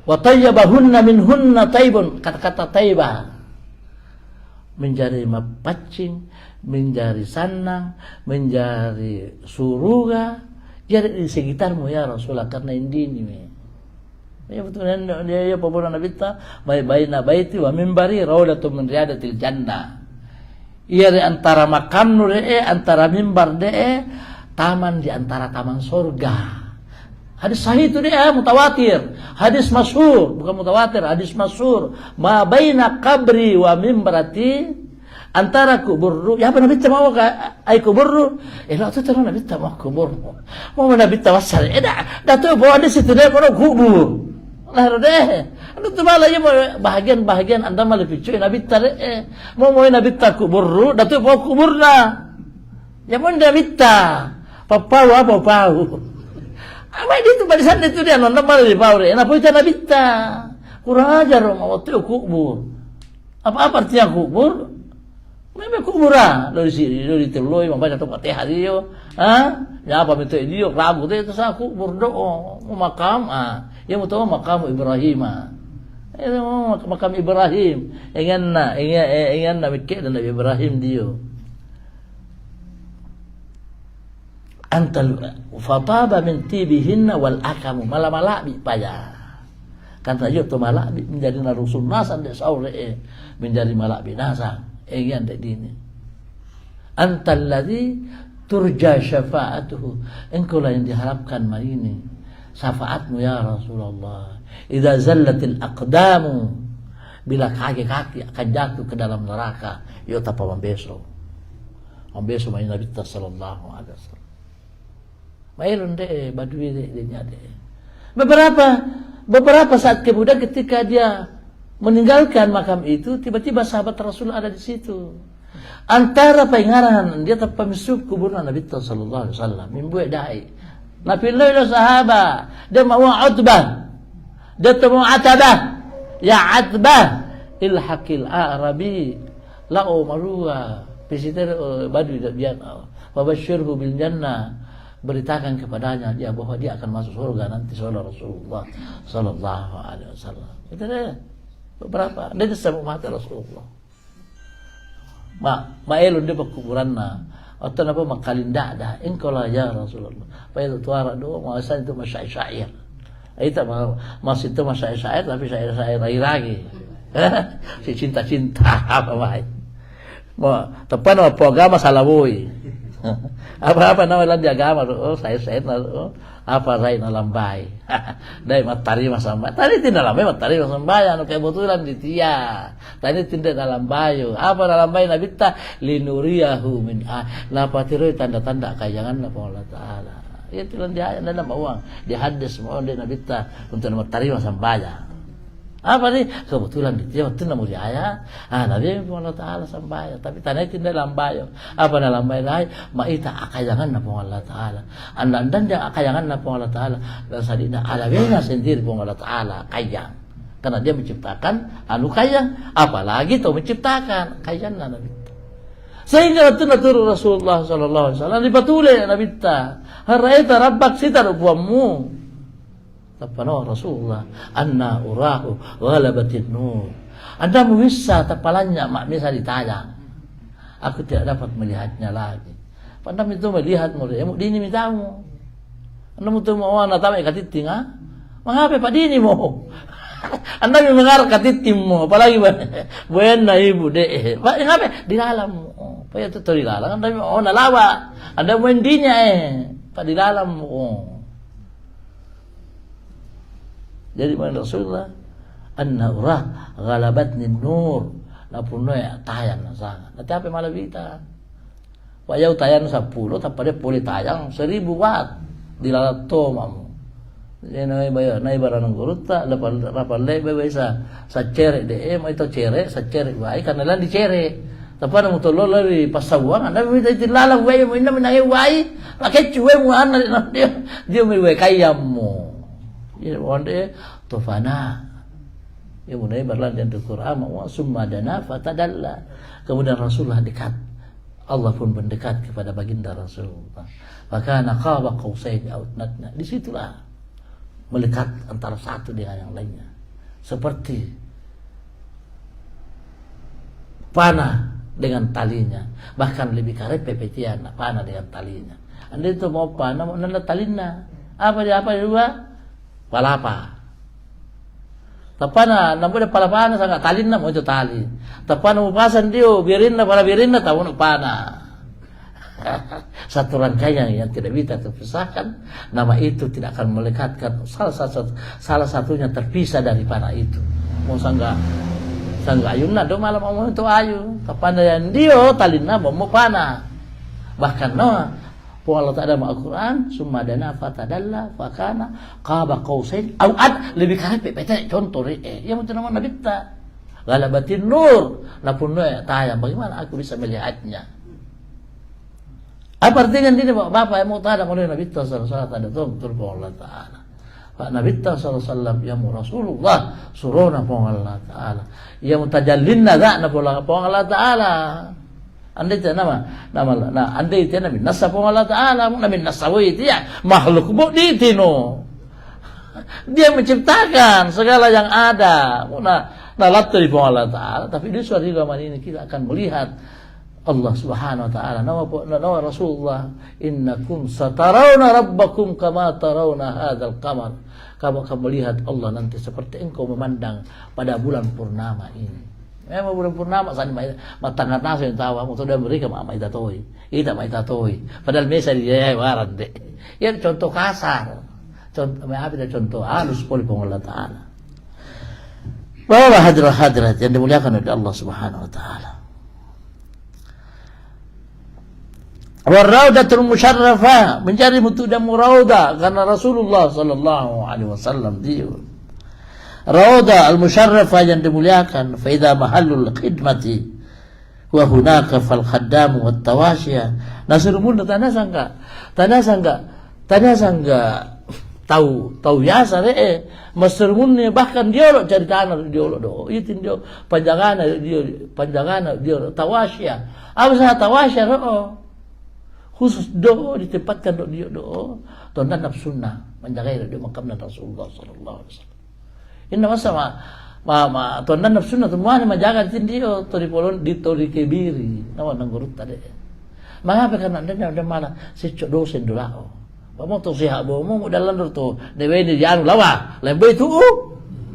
wa tayyibahunna minhunna taibun, kata-kata taibah menjadi mapacing, menjadi sanang, menjadi suruga jadi di sekitarmu ya Rasulullah karena ini ya betul dia pembunuh Nabi ta baina baiti wa minbari raudatun min riyadatil jannah. Ia di antara makam nure antara mimbar de taman di antara taman surga. Hadis sahih itu dia mutawatir. Hadis masyhur, bukan mutawatir, hadis masyhur. Ma baina qabri wa mimbarati, antara kubur. Ya apa Nabi mau ka ai kubur? La tu tahu Nabi mau kubur. Mau Nabi tawassal. Dah tu bawa di situ dia mau kubur. Lah deh. Anu tu malah ya bahagian anda malah picuin Nabi tare mau Nabi tak kubur. Dah tu mau kuburna. Ya mau Nabi ta. Papau. Apa itu barisan itu dia nonton malah di bawah. Kenapa itu Nabi ta? Kurang ajar mau tu kubur. Apa artinya kubur? Memang kubura dari sini dari teloi membaca tempat teh dia. Ya apa betul dia ragu itu sah kubur doa makam yang utama makam Ibrahim. Itu makam Ibrahim. Ingin Nabi dan Nabi Ibrahim dia. Antal fataba min tibihinna wal akamu malak payah. Kan saja tu malak menjadi narusul nasan de saure menjadi malak binasa. Ingin tak dini. Antal ladzi turja syafa'atuhu. Engkau lah yang diharapkan ini syafaatmu ya Rasulullah. Idza zallatil aqdamu, bila kaki-kaki akan jatuh ke dalam neraka, yo tapa mambeso. Mambeso mai Nabi sallallahu alaihi wasallam. Mailun deh badui deh nyade. Beberapa saat kemudian ketika dia meninggalkan makam itu, tiba-tiba sahabat Rasul ada di situ. Antara pengaran dia terpemisuk kuburan Nabi sallallahu alaihi wasallam, mimbuat dai. Nabi Allah sahabat, dia mau Utbah. Dia mau Atabah. Ya Atbah, ilhaqil Arabi, la'u marua, pesiter badui biar wabashirhu bil jannah. Beritakan kepadanya dia bahwa dia akan masuk surga nanti sallallahu Rasulullah sallallahu alaihi wasallam. Itu dia beberapa dia disebut mati Rasulullah. Maelun dia berkuburanna atau apa makalinda dah engkau lah ya Rasulullah. Apa itu tuara doa masa itu syair. Itu masih itu syair tapi syair lagi. Si cinta apa baik. Mau tepan apa agama salawoi. Apa nama lang di agama saya na apa ray na lambay. Dahil matarima sambay. Tani tindalamay matarima sambay ano kay butulan di tiya. Tani tinda na lambayo. Apa na lambay na bitta linuriyahu min napatiroy tanda-tanda kayangan na po Allah Taala. Itu lang dia na mawang di hadis mo di nabita untuk matarima sambaya. Apa nih kebetulan dia waktu namu dia Nabi Allah Taala sambaya tapi tanah tinda lambayo apa na lambayo lain maita akayangan na po Allah Taala andan dia akayangan na po Allah Taala dan sadina alawena sendiri po Allah Taala kayang karena dia menciptakan anu kayang apalagi tuh menciptakan kayang na Nabi sehingga itu natur Rasulullah sallallahu alaihi wasallam dipatule Nabi ta haraita rabbak sitar buammu tapano Rasulullah anna urahu ghalabatin nur anda bisa tapalanya mak bisa ditayang aku tidak dapat melihatnya lagi pandam itu melihat mulai dini mitamu anda mutu mau ana tahu katiting mengapa pak dini mo anda mendengar katitim mo apalagi buena ibu deh pak ngapain di dalam pak itu di dalam anda mau nalawa anda main dinya pak di dalam jadi mana Rasulullah anna urah ghalabatni nur na puno ya tayan na sana nanti apa malah kita wayau tayan 10 tapade puli tayang 1000 watt di lalato mamu jadi nai barang guruta lapal lebe sa cere de mai to cere sa cere wai karena lan di cere tapana mo tolo lari pasawang anda mi tilala wai mo ina minai wai pakai cuwe mo ana dia mi wai kayam mo ya wonde tofana ya mulai berlan dan Al-Qur'an wa summa dana fatadalla kemudian Rasulullah dekat Allah pun mendekat kepada baginda Rasulullah maka qaba qausain aw adna disitulah melekat antara satu dengan yang lainnya seperti panah dengan talinya bahkan lebih karet pepetian panah dengan talinya anda itu mau panah mau nanda talina apa juga palapa tapana nampu palapana sangat talin na mo itu tali tapana upasan dio biarin na tahu na pana satu rangkaian yang tidak bisa terpisahkan nama itu tidak akan melekatkan salah satunya terpisah dari panah itu mau sangga ayunna do malam mau itu ayu tapana yang dio talin na mau panah bahkan Allah Ta'ala Al-Quran summa dana fatadalla fakana qaba qausain aw ad lebih karet pepete contoh ya mungkin nama Nabi ta ghalabatin nur lapun tayang bagaimana aku bisa melihatnya apa artinya ini Bapak yang mau tanya oleh Nabi ta sallallahu alaihi wasallam ada betul Allah Ta'ala Pak Nabi ta sallallahu alaihi wasallam ya Rasulullah suruna Allah Ta'ala ya mutajallina na Allah Ta'ala andai itu nama andai itu nabi nasa po Allah Taala nabi nasawi itu ya makhluk bu ditino dia menciptakan segala yang ada nalatu di po Allah Taala tapi di suatu zaman ini kita akan melihat Allah Subhanahu Wa Taala nama Rasulullah innakum satarawna rabbakum kama tarawna hadzal qamar kamu akan melihat Allah nanti seperti engkau memandang pada bulan purnama ini. Memang bulan purnama saat matangan nasi yang tahu, mau sudah mereka mak itatoi, kita mak itatoi. Padahal mesa dia waran deh. Ya contoh kasar, contoh apa itu contoh halus poli Allah Taala. Bahwa hadirat yang dimuliakan oleh Allah Subhanahu Wa Taala. Waraudatul musyarrafah mencari mutu dan murauda karena Rasulullah Sallallahu Alaihi Wasallam dia. Rauda al-musharrafah yang dimuliakan fa idza mahallul khidmati wa hunaka fal khaddam wat tawashiya nasrumun tanah sangga tahu ya sare masrumun bahkan dia lo cari tanah dia lo do itu dia panjangan dia tawashiya apa sah tawashiya khusus do ditempatkan do dia do tonton nafsunna menjaga dia makamna Rasulullah sallallahu alaihi wasallam. Ini masa ma tondan nafsunna semua ni menjaga tindio tori polon di tori kebiri nama nanggurut tadi. Mengapa karena anda malah si dosen dulao. Mau tu sihat mau dalam tu dewe ni janu lawa lembe itu.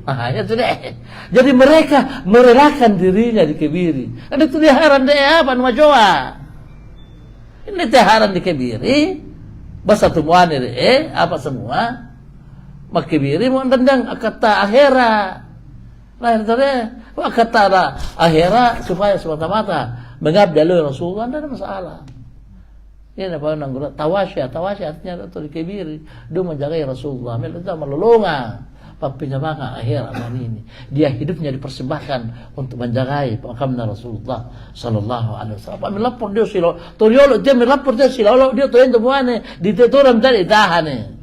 Ya tu deh. Jadi mereka merelakan dirinya di kebiri. Ada tu dia heran deh apa nama joa. Ini teharan dikebiri, basa tumuan apa semua, makibiri mau tendang kata akhirah, lahir tadi, kata akhirah supaya semata-mata mengabdi oleh Rasulullah, tidak ada masalah. Ini apa nanggura tawasya artinya itu dikebiri, dia menjaga Rasulullah, mereka melolonga. Papinyamanga akhir aman ini, dia hidupnya dipersembahkan untuk menjagai makamnya Rasulullah sallallahu alaihi wasallam. Melapor dia silo, toriolo dia melapor dia silo, dia tuh yang temuane di teturam tadi tahane.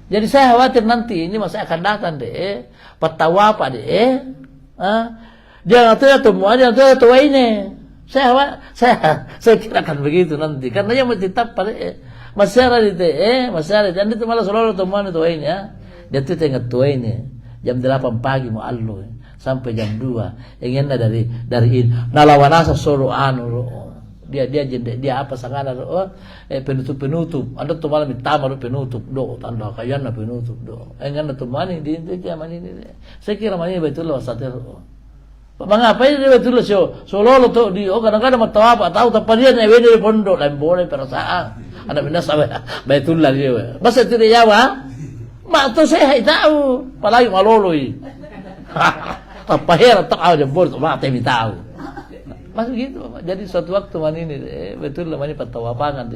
Jadi saya khawatir nanti ini masa akan datang deh, patawa apa deh, dia ngatunya temuannya dia tua ini. Saya kira akan begitu nanti, karena yang tetap pada masyarakat masyarakat, dan itu malah selalu temuan itu ini ya. Dia tuh tengah tua ini jam 8 pagi mau alu sampai jam 2. Ingin dari ini nalawanasa solo dia apa sangat penutup ada tuh malam hitam ada penutup tanda kayan penutup ingin tuh mani di zaman ini saya kira mani betul wasatir mengapa ini betul solo tuh di kadang-kadang mau tahu apa tahu tapi dia nih di pondok lain boleh perasaan ada benda sampai betul lah dia masa itu dia Jawa mak tu saya tahu, apalagi maloloi. Apa heran tak ada bor, mak temi tahu. Masuk gitu, jadi suatu waktu ini betul lah ini patawapangan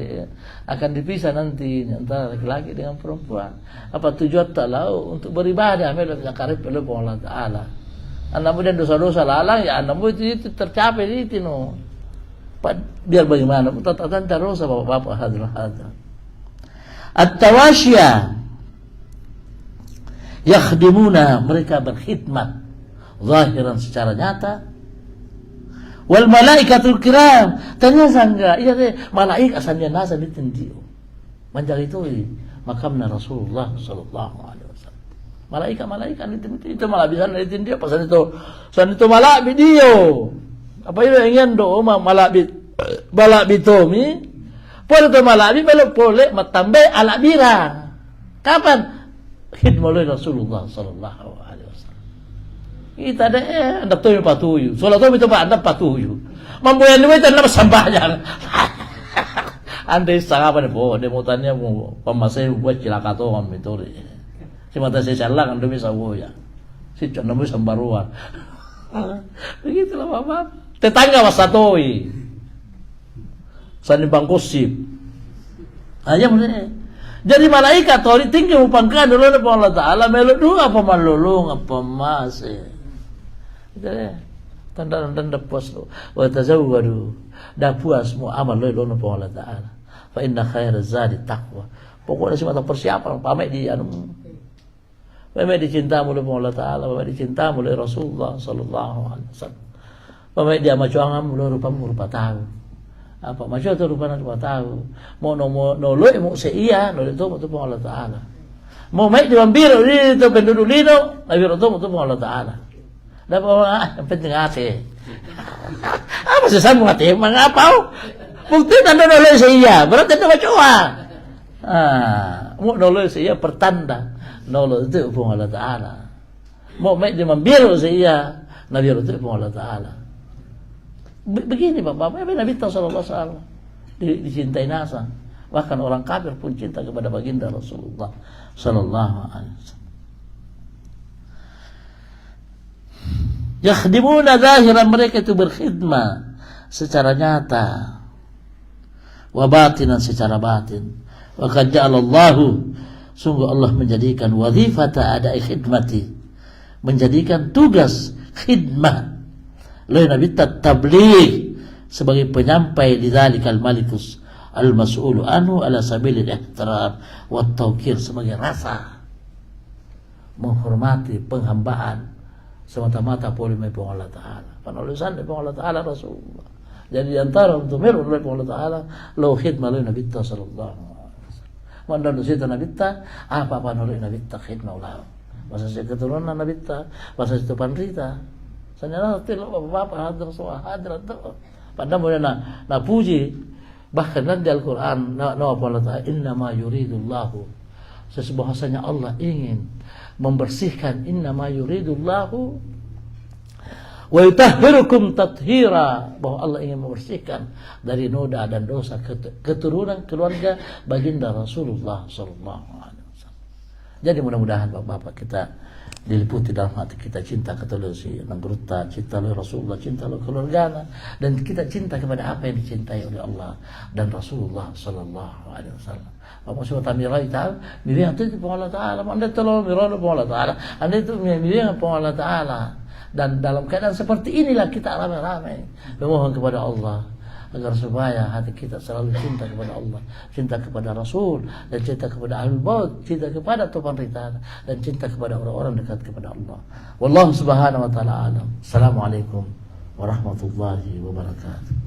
akan dipisah nanti antara laki-laki dengan perempuan. Apa tujuan tak lau untuk beribadah, melok karib oleh Allah Taala. Anda mudah dosa-dosa lalang ya, anda itu tercapai itu no. Biar bagaimana, tatan terus bapak-bapak hadir. At-tawasyah yakhdimuna, mereka berkhidmat zahiran secara nyata, wal malaikatul kiram ternyata enggak malaik asalnya nasa ditindio menjaga itu makamna Rasulullah sallallahu alaihi wasallam. Malaikat itu malah bisa ditindio pasan itu malah video apa itu ingin do malak bitomi boleh to malabi boleh matambe ala bira kapan khidmah oleh Rasulullah sallallahu alaihi wasallam. Kita ada anda tuh patuyu. Soalnya tuh itu anda patuyu. Mampuan itu anda sambahnya. Anda sangat pada boh. Dia mau tanya mau pemasai buat cilaka tuh kami itu. Si mata saya salah kan demi sawo ya. Si cuma demi sambaruan. Begitulah bapak. Tetangga wasatoi. Sani bangkosip. Aja mulai. Jadi malaikat tori tinggi upangkan dulu oleh Allah Taala melulu apa malulung apa mas jadi tanda puas lo wa tazawwadu dah puas mau amal lo oleh Allah Taala fa inna khairaz zadi taqwa pokoknya semua persiapan pamai di pamai dicinta oleh Allah Taala pamai dicinta oleh Rasulullah sallallahu alaihi wasallam pamai dia macuangan rupa tahu apa macam tu rupanya cuma tahu mau noloi mau seia noloi itu Allah Taala mau mai diambil itu penduduk lino nabi itu Allah Taala dapat yang penting hati apa sih sama hati mengapa bukti tanda noloi seia berarti itu macam mau noloi seia pertanda noloi itu Allah Taala mau mai diambil seia nabi itu Allah Taala. Begini bapak Nabi sallallahu alaihi wasallam dicintai nasa, bahkan orang kafir pun cinta kepada baginda Rasulullah sallallahu alaihi wasallam. Yakhdimuna zahiran, mereka itu berkhidmat secara nyata, wa batinan secara batin. Wa qad ja'alallahu, sungguh Allah menjadikan wazifata ada'i khidmati, menjadikan tugas khidmah oleh Nabi tabligh sebagai penyampai di dzalikal malikus al-mas'ulu anhu ala sabilil ihtiram wa tawqir, sebagai rasa menghormati penghambaan semata-mata oleh Allah Taala, penulisan oleh Allah Taala Rasulullah. Jadi antara untuk oleh Allah Taala lo khidmah oleh Nabi sallallahu alaihi wasallam. Mandan sita Nabi apa oleh Nabi khidmah ulah. Masa saya keturunan Nabi masa itu panrita. Sanyana tilo bapak hadir tuh. Padahal boleh na puji bahkan di Al-Qur'an na Allah Ta'ala inna ma yuridullahu, sesungguhnya Allah ingin membersihkan, inna ma yuridullahu Wa yutahhirukum tathira, bahwa Allah ingin membersihkan dari noda dan dosa keturunan keluarga baginda Rasulullah sallallahu alaihi wasallam. Jadi mudah-mudahan Bapak-bapak kita diliputi dalam hati kita cinta kepada si Nangruta, cinta oleh Rasulullah, cinta oleh keluarga, dan kita cinta kepada apa yang dicintai oleh Allah dan Rasulullah sallallahu alaihi wasallam. Bapak sudah mirai taala, mirai itu Allah taala, anda tolong mirai Allah taala, anda itu mirai Allah taala. Dan dalam keadaan seperti inilah kita ramai-ramai memohon kepada Allah agar supaya hati kita selalu cinta kepada Allah, cinta kepada Rasul, dan cinta kepada Ahlul Bait, cinta kepada Tuhan Rita, dan cinta kepada orang-orang dekat kepada Allah. Wallahu subhanahu wa ta'ala alam. Assalamualaikum warahmatullahi wabarakatuh.